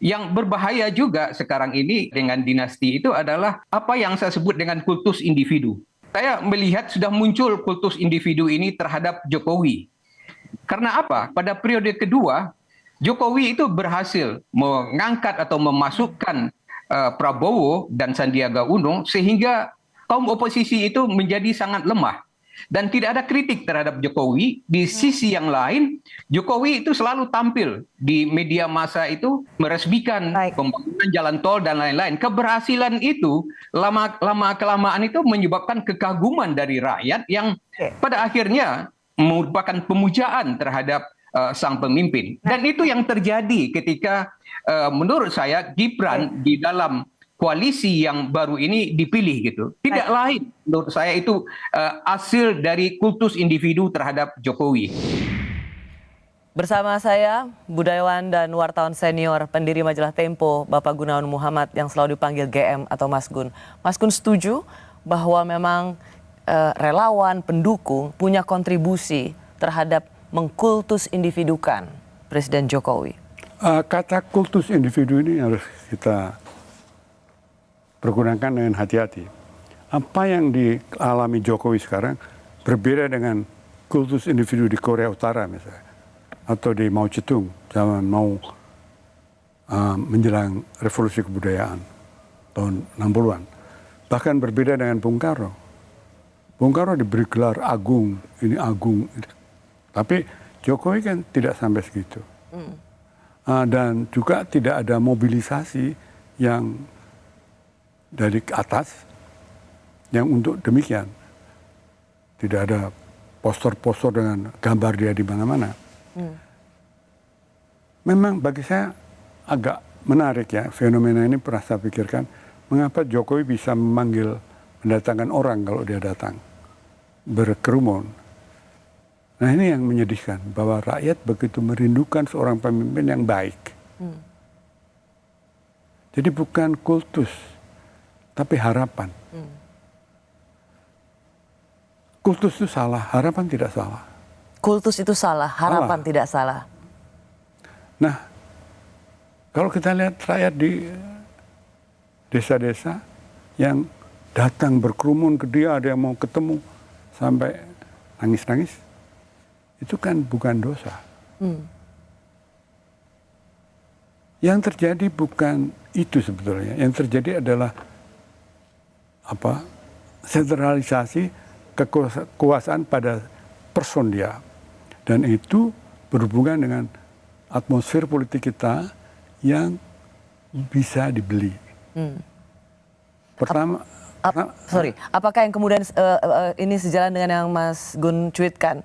Yang berbahaya juga sekarang ini dengan dinasti itu adalah apa yang saya sebut dengan kultus individu. Saya melihat sudah muncul kultus individu ini terhadap Jokowi. Karena apa? Pada periode kedua, Jokowi itu berhasil mengangkat atau memasukkan Prabowo dan Sandiaga Uno sehingga kaum oposisi itu menjadi sangat lemah. Dan tidak ada kritik terhadap Jokowi. Di sisi yang lain, Jokowi itu selalu tampil di media massa itu meresmikan Baik. pembangunan jalan tol dan lain-lain. Keberhasilan itu lama-kelamaan itu menyebabkan kekaguman dari rakyat yang Oke. pada akhirnya merupakan pemujaan terhadap sang pemimpin. Dan itu yang terjadi ketika menurut saya Gibran di dalam koalisi yang baru ini dipilih gitu. Tidak lain menurut saya itu hasil dari kultus individu terhadap Jokowi. Bersama saya, budayawan dan wartawan senior pendiri majalah Tempo, Bapak Gunawan Muhammad yang selalu dipanggil GM atau Mas Gun. Mas Gun setuju bahwa memang relawan, pendukung punya kontribusi terhadap mengkultus individukan Presiden Jokowi? Kata kultus individu ini harus kita pergunakan dengan hati-hati. Apa yang dialami Jokowi sekarang berbeda dengan kultus individu di Korea Utara misalnya. Atau di Mao Zedong zaman mau menjelang revolusi kebudayaan tahun 60-an. Bahkan berbeda dengan Bung Karno. Bung Karno diberi gelar agung, ini agung. Tapi Jokowi kan tidak sampai segitu. Dan juga tidak ada mobilisasi yang dari atas yang untuk demikian. Tidak ada poster-poster dengan gambar dia di mana-mana. Memang bagi saya agak menarik ya, fenomena ini pernah saya pikirkan, mengapa Jokowi bisa mendatangkan orang kalau dia datang, berkerumun. Nah ini yang menyedihkan, bahwa rakyat begitu merindukan seorang pemimpin yang baik. Jadi bukan kultus, tapi harapan. Kultus itu salah, harapan tidak salah. Kultus itu salah, harapan tidak salah. Nah, kalau kita lihat rakyat di desa-desa yang datang berkerumun ke dia, ada yang mau ketemu sampai nangis-nangis, itu kan bukan dosa. Yang terjadi bukan itu sebetulnya. Yang terjadi adalah sentralisasi kekuasaan pada person dia. Dan itu berhubungan dengan atmosfer politik kita yang bisa dibeli. Pertama, apakah yang kemudian ini sejalan dengan yang Mas Gun cuitkan,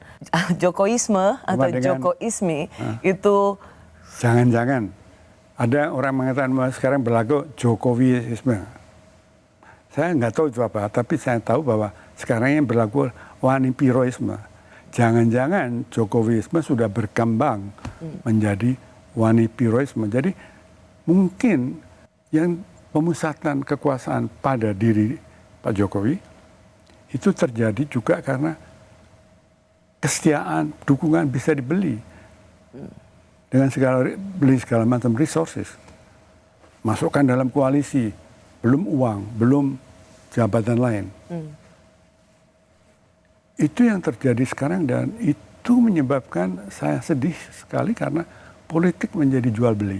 Jokowisme atau Jokoisme itu? Jangan-jangan ada orang mengatakan bahwa sekarang berlaku Jokowiisme. Saya nggak tahu itu apa, tapi saya tahu bahwa sekarang yang berlaku Wanipiroisme. Jangan-jangan Jokowisme sudah berkembang menjadi Wanipiroisme. Jadi mungkin yang pemusatan kekuasaan pada diri Pak Jokowi itu terjadi juga karena kesetiaan, dukungan bisa dibeli dengan beli segala macam resources. Masukkan dalam koalisi, belum uang, belum jabatan lain. Itu yang terjadi sekarang dan itu menyebabkan saya sedih sekali karena politik menjadi jual beli.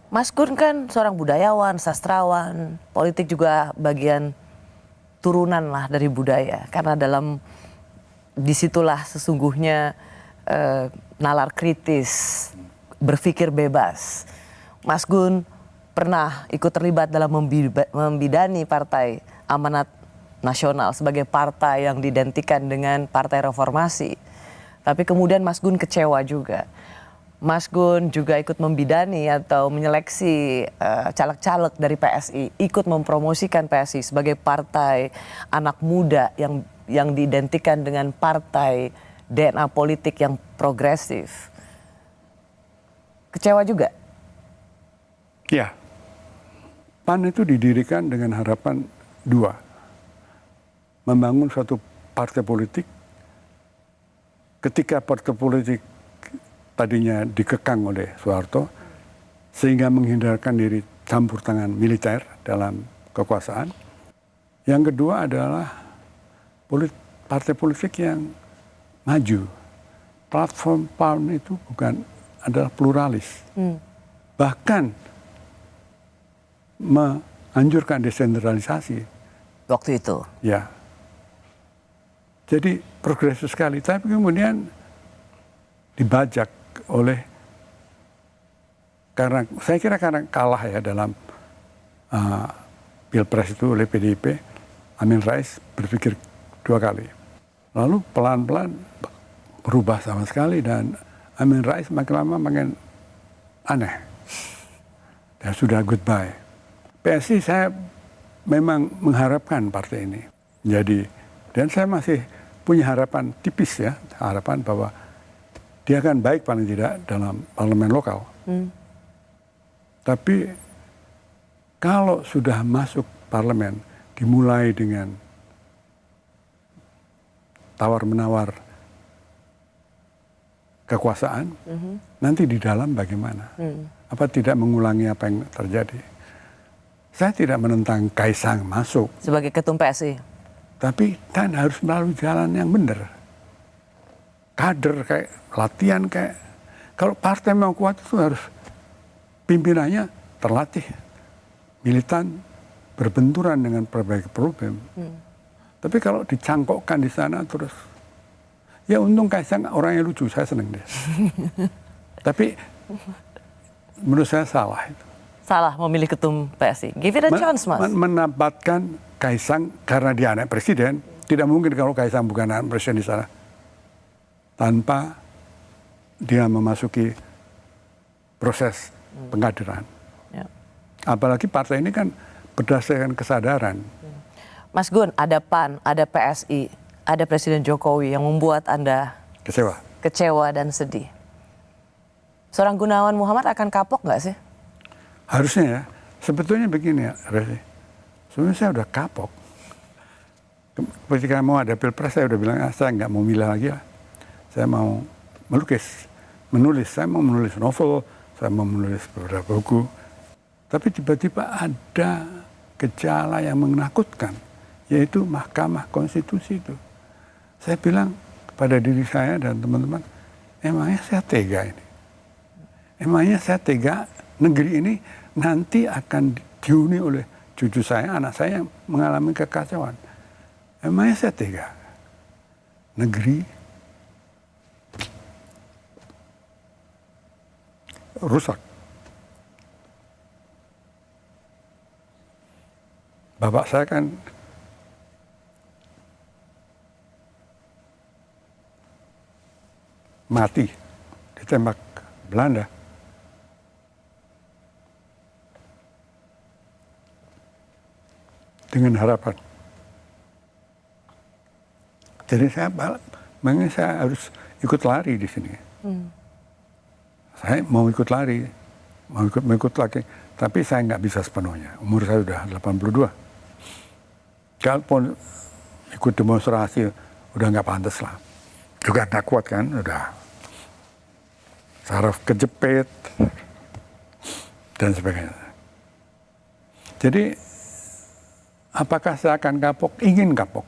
Mas Gun kan seorang budayawan, sastrawan, politik juga bagian turunan lah dari budaya. Karena disitulah sesungguhnya nalar kritis, berpikir bebas. Mas Gun pernah ikut terlibat dalam membidani Partai Amanat Nasional sebagai partai yang diidentikan dengan Partai Reformasi. Tapi kemudian Mas Gun kecewa juga. Mas Gun juga ikut membidani atau menyeleksi caleg-caleg dari PSI, ikut mempromosikan PSI sebagai partai anak muda yang diidentikan dengan partai DNA politik yang progresif. Kecewa juga? Ya, PAN itu didirikan dengan harapan dua, membangun suatu partai politik. Ketika partai politik tadinya dikekang oleh Soeharto, sehingga menghindarkan diri campur tangan militer dalam kekuasaan. Yang kedua adalah partai politik yang maju. Platform PAN itu bukan adalah pluralis. Bahkan menganjurkan desentralisasi. Waktu itu. Ya. Jadi progresif sekali. Tapi kemudian dibajak oleh, saya kira karena kalah ya dalam Pilpres itu oleh PDIP, Amin Rais berpikir 2 kali. Lalu pelan-pelan berubah sama sekali dan Amin Rais makin lama makin aneh. Dan sudah goodbye. PSI saya memang mengharapkan partai ini. Jadi, dan saya masih punya harapan tipis ya, harapan bahwa dia akan baik paling tidak dalam parlemen lokal. Tapi kalau sudah masuk parlemen, dimulai dengan tawar-menawar kekuasaan, nanti di dalam bagaimana? Apa tidak mengulangi apa yang terjadi? Saya tidak menentang Kaisang masuk. Sebagai ketum PSI. Tapi kan harus melalui jalan yang benar. Kader kayak latihan kayak, kalau partai mau kuat itu harus pimpinannya terlatih, militan, berbenturan dengan berbagai problem. Tapi kalau dicangkokkan di sana terus, ya untung Kaisang orangnya lucu, saya seneng deh. Tapi menurut saya salah itu. Salah memilih ketum PSI. Give it a chance, Mas. Menempatkan Kaisang karena dia anak presiden, tidak mungkin kalau Kaisang bukan anak presiden di sana. Tanpa dia memasuki proses pengkaderan. Ya. Apalagi partai ini kan berdasarkan kesadaran. Mas Gun, ada PAN, ada PSI, ada Presiden Jokowi yang membuat Anda kecewa dan sedih. Seorang Gunawan Muhammad akan kapok nggak sih? Harusnya ya. Sebetulnya begini ya, Resi. Sebenarnya saya udah kapok. Ketika mau ada Pilpres saya udah bilang, saya nggak mau milih lagi lah. Saya mau melukis, menulis. Saya mau menulis novel, saya mau menulis beberapa buku. Tapi tiba-tiba ada gejala yang menakutkan, yaitu Mahkamah Konstitusi itu. Saya bilang kepada diri saya dan teman-teman, emangnya saya tega ini? Emangnya saya tega negeri ini nanti akan dihuni oleh cucu saya, anak saya yang mengalami kekacauan. Emangnya saya tega? Negeri rusak. Bapak saya kan mati ditembak Belanda. Dengan harapan. Jadi makanya saya harus ikut lari di sini. Saya mau ikut lari, mau ikut lagi, tapi saya nggak bisa sepenuhnya. Umur saya sudah 82. Kalaupun ikut demonstrasi, udah nggak pantas lah. Juga nggak kuat kan, udah saraf kejepit dan sebagainya. Jadi apakah saya akan kapok? Ingin kapok.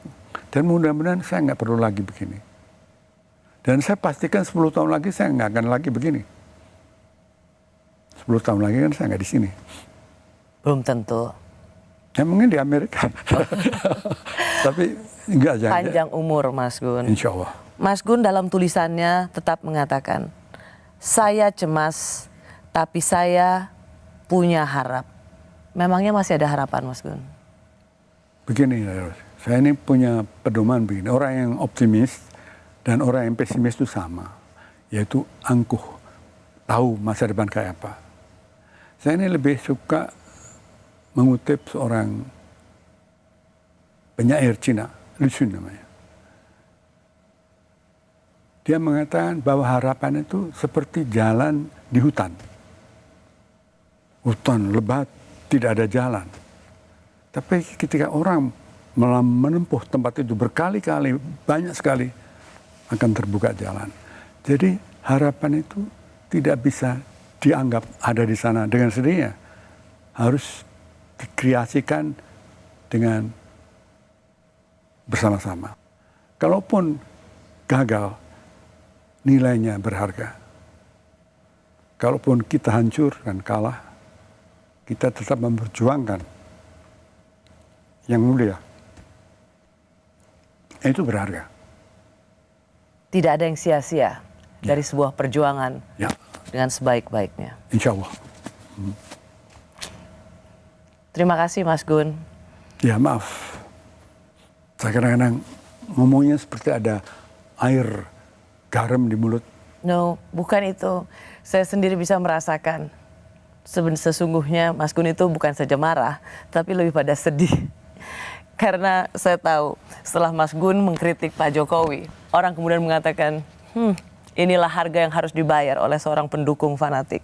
Dan mudah-mudahan saya nggak perlu lagi begini. Dan saya pastikan 10 tahun lagi saya nggak akan lagi begini. 10 tahun lagi kan saya nggak di sini. Belum tentu. Ya mungkin di Amerika. Tapi enggak jangan. Panjang umur, Mas Gun. Insya Allah. Mas Gun dalam tulisannya tetap mengatakan, saya cemas, tapi saya punya harap. Memangnya masih ada harapan, Mas Gun? Begini, saya ini punya pedoman begini. Orang yang optimis dan orang yang pesimis itu sama. Yaitu angkuh, tahu masa depan kayak apa. Saya ini lebih suka mengutip seorang penyair Cina, Lu Xun namanya. Dia mengatakan bahwa harapan itu seperti jalan di hutan. Hutan lebat, tidak ada jalan. Tapi ketika orang menempuh tempat itu berkali-kali, banyak sekali, akan terbuka jalan. Jadi harapan itu tidak bisa dianggap ada di sana dengan sendirinya. Harus dikreasikan dengan bersama-sama. Kalaupun gagal, nilainya berharga. Kalaupun kita hancur dan kalah, kita tetap memperjuangkan yang mulia. Itu berharga. Tidak ada yang sia-sia dari sebuah perjuangan Ya, dengan sebaik-baiknya. insya Allah. Terima kasih Mas Gun. Ya maaf, saya kadang-kadang ngomongnya seperti ada air garam di mulut. No, bukan itu. Saya sendiri bisa merasakan. Sesungguhnya Mas Gun itu bukan saja marah, tapi lebih pada sedih. Karena saya tahu setelah Mas Gun mengkritik Pak Jokowi, orang kemudian mengatakan, inilah harga yang harus dibayar oleh seorang pendukung fanatik.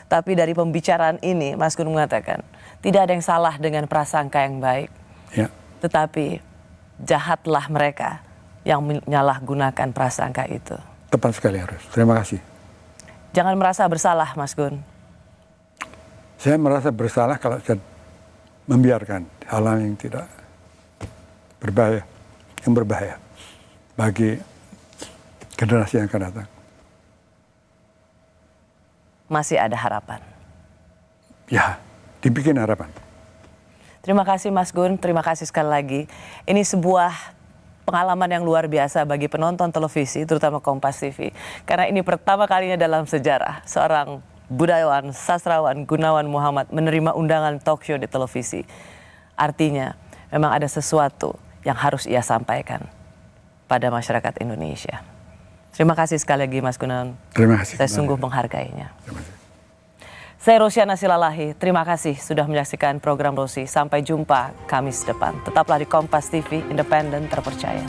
Tapi dari pembicaraan ini, Mas Gun mengatakan, tidak ada yang salah dengan prasangka yang baik. Ya, Tetapi jahatlah mereka yang menyalahgunakan prasangka itu. tepat sekali harus. Terima kasih. Jangan merasa bersalah, Mas Gun. Saya merasa bersalah kalau saya membiarkan hal-hal yang tidak berbahaya, yang berbahaya bagi generasi yang akan datang. Masih ada harapan. Ya, dibikin harapan. Terima kasih Mas Gun, terima kasih sekali lagi. Ini sebuah pengalaman yang luar biasa bagi penonton televisi, terutama Kompas TV. Karena ini pertama kalinya dalam sejarah seorang budayawan, sastrawan Gunawan Muhammad menerima undangan talk show di televisi. Artinya memang ada sesuatu yang harus ia sampaikan pada masyarakat Indonesia. Terima kasih sekali lagi Mas Gunawan. Terima kasih. Saya sungguh menghargainya. Terima kasih. Saya Rosiana Silalahi, terima kasih sudah menyaksikan program Rosi. Sampai jumpa Kamis depan. Tetaplah di Kompas TV, independen terpercaya.